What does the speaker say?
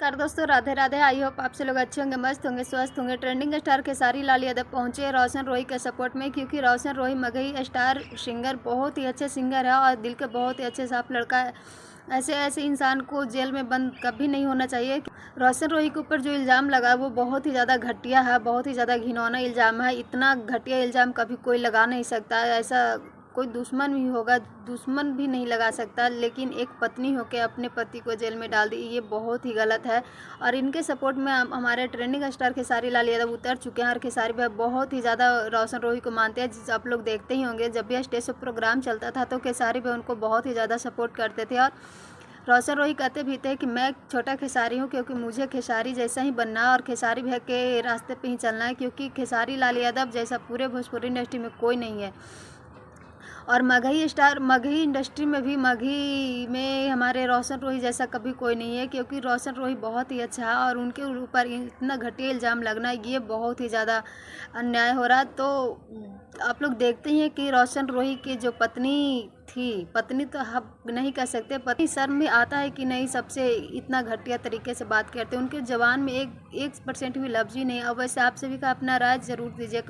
नमस्कार दोस्तों, Radhe Radhe. I hope आप से लोग अच्छे होंगे, मस्त होंगे, स्वस्थ होंगे। ट्रेंडिंग स्टार खेसारी लाल यादव पहुंचे रोशन रोही के सपोर्ट में, क्योंकि रोशन रोही मगही स्टार सिंगर, बहुत ही अच्छे सिंगर है और दिल के बहुत ही अच्छे साफ लड़का है। ऐसे इंसान को जेल में बंद कभी नहीं होना चाहिए। रोशन रोही के ऊपर जो इल्ज़ाम लगा वो बहुत ही ज़्यादा घटिया है, बहुत ही ज़्यादा घिनौना इल्ज़ाम है। इतना घटिया इल्ज़ाम कभी कोई लगा नहीं सकता। ऐसा कोई दुश्मन भी होगा, दुश्मन भी नहीं लगा सकता। लेकिन एक पत्नी होकर अपने पति को जेल में डाल दी, ये बहुत ही गलत है। और इनके सपोर्ट में हमारे ट्रेंडिंग स्टार खेसारी लाल यादव उतर चुके हैं और खेसारी भाई बहुत ही ज़्यादा रोशन रोही को मानते हैं। जिस आप लोग देखते ही होंगे, जब भी स्टेज पर प्रोग्राम चलता था तो खेसारी भाई उनको बहुत ही ज़्यादा सपोर्ट करते थे। और रोशन रोही कहते भी थे कि मैं छोटा खेसारी हूँ, क्योंकि मुझे खेसारी जैसा ही बनना है और खेसारी भाई के रास्ते पे ही चलना है, क्योंकि खेसारी लाल यादव जैसा पूरे भोजपुरी इंडस्ट्री में कोई नहीं है। और मगही इंडस्ट्री में भी, मगही में हमारे रोशन रोही जैसा कभी कोई नहीं है, क्योंकि रोशन रोही बहुत ही अच्छा है और उनके ऊपर इतना घटिया इल्ज़ाम लगना ये बहुत ही ज़्यादा अन्याय हो रहा। तो आप लोग देखते ही हैं कि रोशन रोही की जो पत्नी थी, पत्नी तो हम नहीं कह सकते, पत्नी शर्म में आता है कि नहीं सबसे इतना घटिया तरीके से बात करते हैं। उनके जबान में एक परसेंट भी लफ्ज़ ही नहीं है। अब वैसे आपसे भी का अपना राय ज़रूर दीजिए।